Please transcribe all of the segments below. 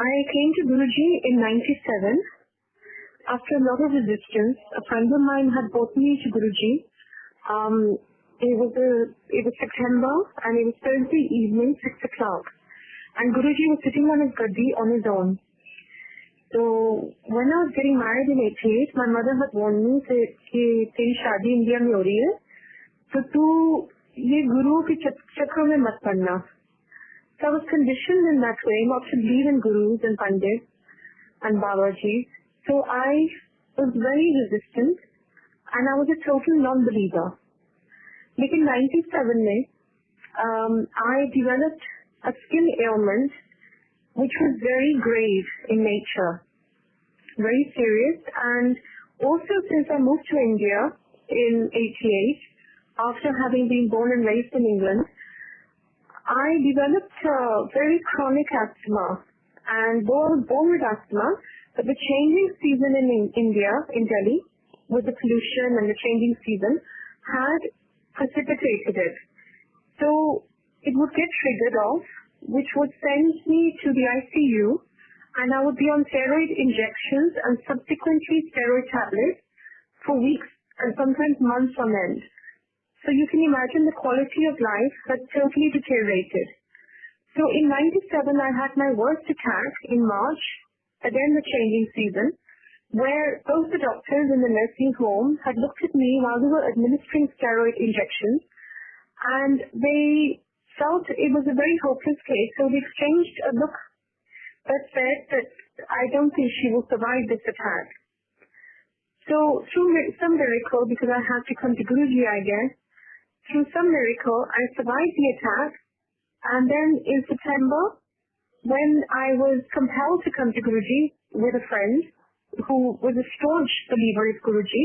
I came to Guruji in 97. After a lot of resistance, a friend of mine had brought me to Guruji. It was September and it was Thursday evening, 6 o'clock. And Guruji was sitting on his gaddi on his own. So when I was getting married in 88, my mother had warned me that तेरी शादी India में हो रही है, तो तू ये गुरु के चक्कर में मत पड़ना. So I was conditioned in that way not to believe in gurus and pandits and Babaji. So I was very resistant and I was a total non-believer. But in 97 में, I developed a skin ailment which was very grave in nature, very serious. And also since I moved to India in 88, after having been born and raised in England, I developed very chronic asthma. And though I was born with asthma, but the changing season in India, in Delhi, with the pollution and the changing season, had precipitated it. So it would get triggered off, which would send me to the ICU, and I would be on steroid injections and subsequently steroid tablets for weeks and sometimes months on end. So you can imagine the quality of life had totally deteriorated. So in 97, I had my worst attack in March, again the changing season, where both the doctors in the nursing home had looked at me while they were administering steroid injections, and they felt it was a very hopeless case. So they exchanged a look that said that I don't think she will survive this attack. So through some miracle, because I had to come to Guruji, I guess, through some miracle, I survived the attack. And then in September, when I was compelled to come to Guruji with a friend who was a staunch believer of Guruji,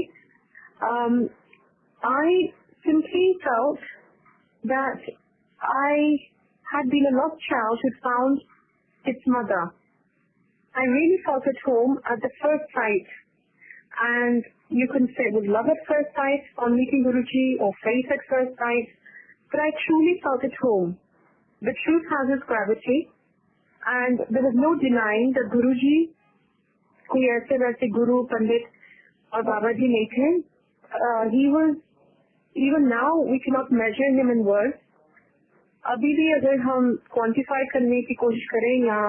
I simply felt that I had been a lost child who found its mother. I really felt at home at the first sight. And you can say it was love at first sight on meeting Guruji or faith at first sight, but I truly felt at home. The truth has its gravity, and there was no denying that Guruji, कोई ऐसे वैसे Guru, Pandit or Babaji नहीं थे. He was, even now we cannot measure him in words. अभी भी अगर हम quantify करने की कोशिश करें या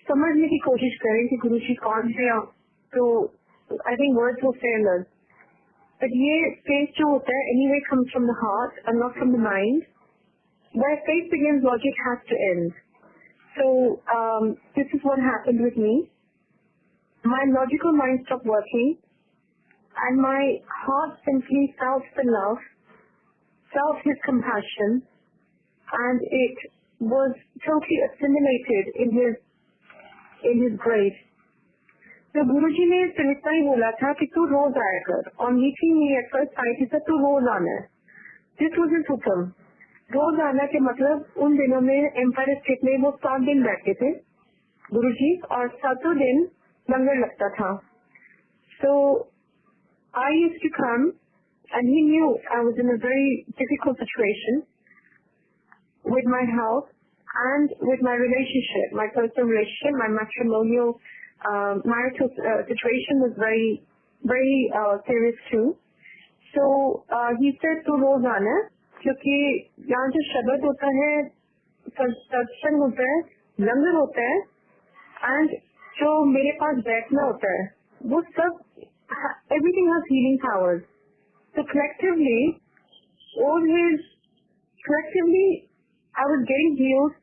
समझने की कोशिश करें कि गुरुजी कौन थे, तो I think words will fail us. But ये faith जो होता है anyway comes from the heart and not from the mind. Where faith begins, logic has to end. So this is what happened with me. My logical mind stopped working, and my heart simply felt the love, felt his compassion, and it was totally assimilated in his grace. So Guruji ने सिर्फ इतना ही बोला था कि तू रोज आया कर. On meeting me at first sight, he said तू रोज आना है. This was his हुक्म. रोज आना के मतलब उन दिनों में एम्पायर स्टेट में वो 7 दिन बैठते थे गुरुजी, और 7 दिन लंगर लगता था. So I used to come, and he knew I was in a very difficult situation with my health and with my relationship, my personal relationship, my matrimonial marital situation was very, very serious too. So he said to रोज आना, क्योंकि यहाँ जो शब्द होता है, सत्संग होता है, लंगर होता है, and जो मेरे पास बैठना होता है, वो सब everything has healing powers. So collectively I was getting healed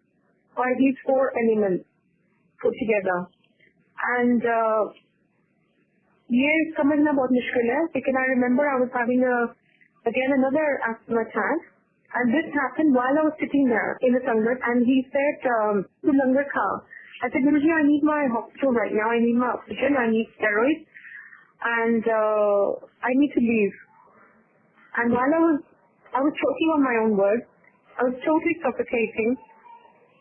by these 4 elements put together. And ये समझना बहुत मुश्किल है, because I remember I was having another asthma attack, and this happened while I was sitting there in the sangat, and he said, "Tu langar kha." I said, "Guruji, I need my hospital right now. I need my oxygen. I need steroids, and I need to leave." And while I was choking on my own words, I was totally suffocating,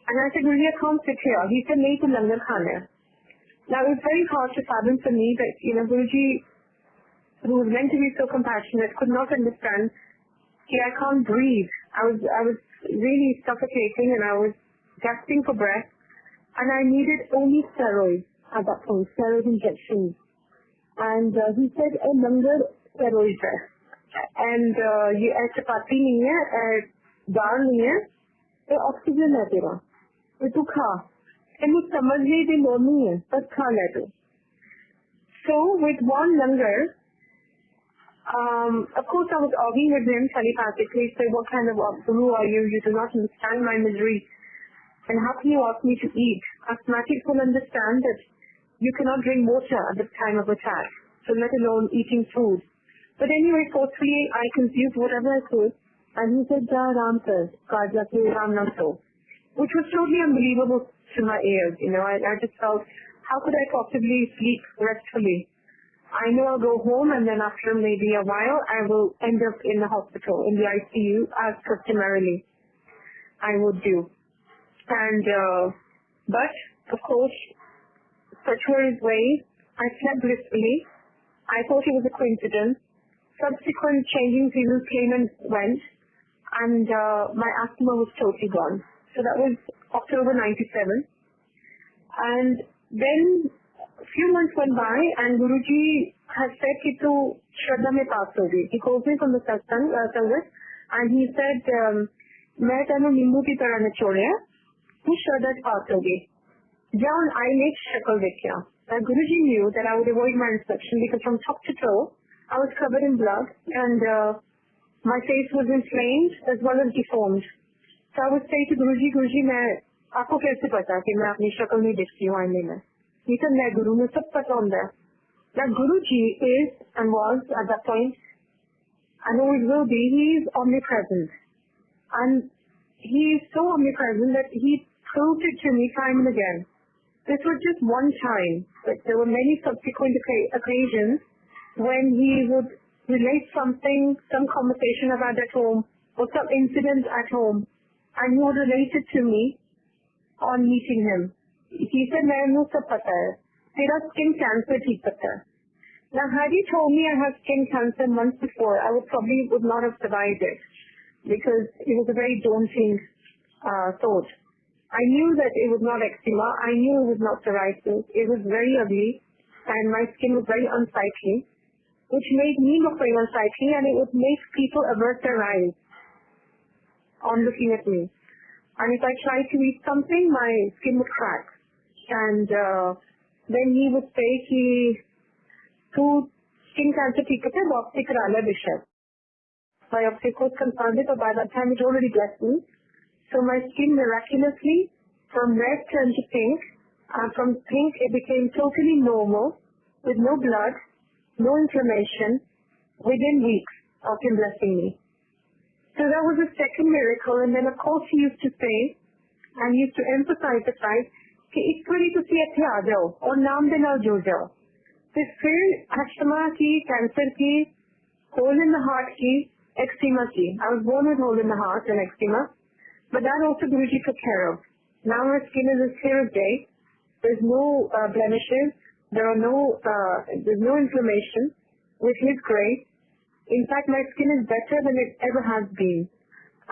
and I said, "Guruji, I can't sit here." He said, "Nahi, tu langar khana hai." Now it was very hard to fathom for me that, Guruji, who was meant to be so compassionate, could not understand that I can't breathe. I was really suffocating, and I was gasping for breath. and I needed only steroids at that point, steroid injections. And he said, langar steroid hai. And ye chapati nahi hai, dal nahi hai, ye oxygen hai tera. Ye tu kha. And you samajh nahi the nahi hai, but kha le tu. So with one langar, of course I was arguing with him telepathically, say, what kind of guru are you? You do not understand my misery. And how can you ask me to eat? Asthmatics will understand that you cannot drink water at the time of attack, so let alone eating food. But anyway, forcefully I consumed whatever I could, and he said, Ja Ram sir, Kaja ke Ram na so, which was totally unbelievable to my ears. I just felt, how could I possibly sleep restfully? I know I'll go home, and then after maybe a while, I will end up in the hospital, in the ICU, as customarily I would do. And, but, of course, such were his ways. I slept blissfully. I thought it was a coincidence. Subsequent changing seasons came and went, and my asthma was totally gone. So that was October 97. And then a few months went by, and Guruji has said कि तू श्रद्धा में पास होगी. He calls me from the satsang service, and he said, मैं तेनों नींबू की तरह निचोड़िया, तू श्रद्धा पास होगी. Down I made shakal देखिया. Guruji knew that I would avoid my inspection because from top to toe I was covered in blood, and my face was inflamed as well as deformed. So I would say to Guruji, Guruji, मैं आपको कैसे पता कि मैं अपनी शक्ल नहीं दिखती हूँ आईने में? He said, मैं गुरु में सब पता होता है. Now Guruji is and was at that point, and always will be, he is omnipresent. And he is so omnipresent that he proved it to me time and again. This was just one time, but there were many subsequent occasions when he would relate something, some conversation I've had at home, or some incident at home, and he would relate it to me on meeting him. He said, "Mainu sab pata hai. Tera skin cancer theek pata hai." Now, had he told me I have skin cancer months before, I would not have survived it, because it was a very daunting thought. I knew that it was not eczema. I knew it was not psoriasis. It was very ugly, and my skin was very unsightly, which made me look very unsightly, and it would make people avert their eyes on looking at me. And if I tried to eat something, my skin would crack. And then he would say, "Tu skin cancer theek hai, biopsy kara le bishar." Biopsy was confirmed, but by that time it already blessed me. So my skin miraculously, from red turned to pink, and from pink it became totally normal, with no blood, no inflammation, within weeks of him blessing me. So that was the second miracle. And then of course he used to say, and he used to emphasize the fact, कि एक बारी तुसी इत्थे आ जाओ और नाम दे नाल जुड़ जाओ. तो फिर अस्थमा की, कैंसर की, hole in the heart की, eczema की. I was born with hole in the heart and eczema, but that also Guruji took care of. Now my skin is as clear as day. There's no blemishes. There's no inflammation. With his grace, in fact, my skin is better than it ever has been,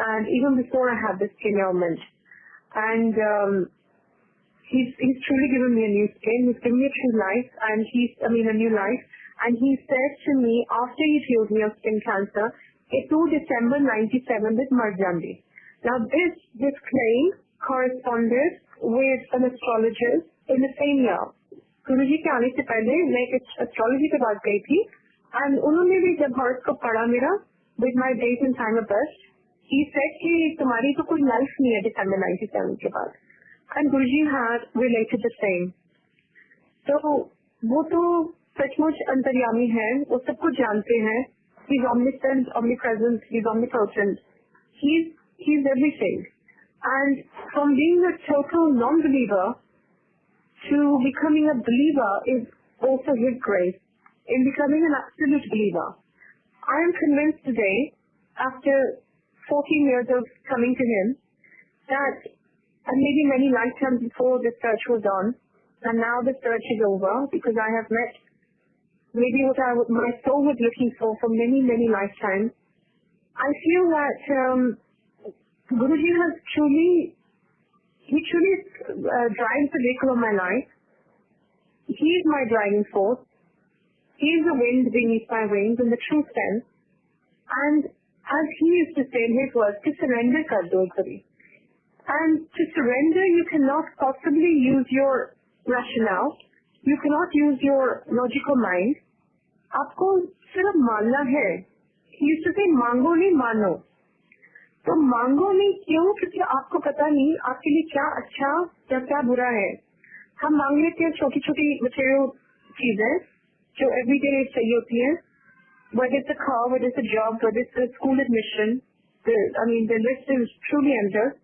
and even before I had this skin ailment. And he's truly given me a new skin. He's given me a true life, and a new life. And he said to me after he healed me of skin cancer, "It to December 97 with Marjandi." Now this claim corresponded with an astrologist in the same year. Guruji के आने से पहले मैं एक astrology के पास गई थी, and उन्होंने भी जब horoscope पढ़ा मेरा with my date and time of birth, he said कि तुम्हारी तो कोई life नहीं है December 97 के बाद. And Guruji had related the same. So वो तो सचमुच अंतर्यामी है, वो सब कुछ जानते हैं. He's omniscient, omnipresent, he's omnipotent. He's everything. And from being a total non-believer to becoming a believer is also his grace. In becoming an absolute believer, I am convinced today, after 14 years of coming to him, that, and maybe many lifetimes before the search was on, and now the search is over because I have met maybe what my soul was looking for many, many lifetimes. I feel that Guruji has truly he truly drives the vehicle of my life. He is my driving force. He is the wind beneath my wings in the true sense. And as he used to say in his words, to surrender kar do kabhi. And to surrender, you cannot possibly use your rationale. You cannot use your logical mind. आपको सिर्फ मानना है. He used to say, मांगो नहीं मानो. तो मांगो नहीं क्यों? क्योंकि आपको पता नहीं आपके लिए क्या अच्छा या क्या बुरा है. हम मांग लेते हैं छोटी छोटी material चीजें जो everyday चाहिए होती हैं. Whether it's a car, whether it's a job, whether it's a school admission, the list is truly endless.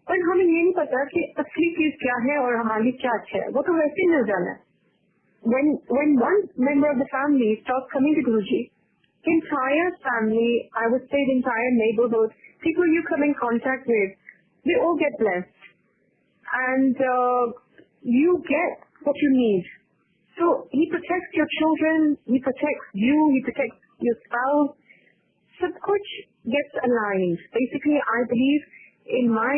पर हमें ये नहीं पता कि असली चीज क्या है और हमारे लिए क्या अच्छा है. वो तो वैसे ही मिल जाना है. When one member of the family starts coming to Guruji, the entire family, I would say the entire neighborhood, people you come in contact with, they all get blessed. And you get what you need. So he protects your children, he protects you, he protects your spouse. Sab kuch gets aligned. Basically, I believe in my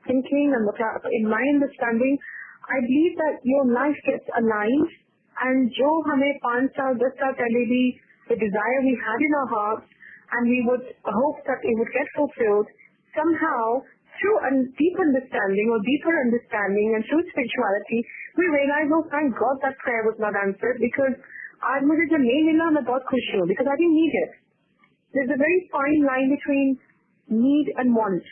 thinking and in my understanding, I believe that your life gets aligned, and jo hame 5 saal, 10 saal pehle bhi, the desire we had in our hearts, and we would hope that it would get fulfilled, somehow through a deep understanding or deeper understanding and through spirituality, we realize, oh thank God that prayer was not answered, because aaj mujhe jo nahi mila, main bahut khush hu, because I didn't need it. There's a very fine line between need and want.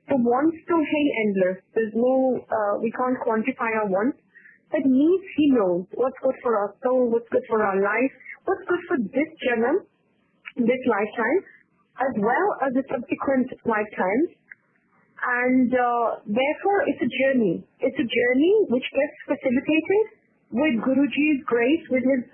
The wants to hang endless. There's no, we can't quantify our wants. But needs, he knows what's good for our soul, what's good for our life, what's good for this janam, this lifetime, as well as the subsequent lifetimes. And therefore, it's a journey. It's a journey which gets facilitated with Guruji's grace, with his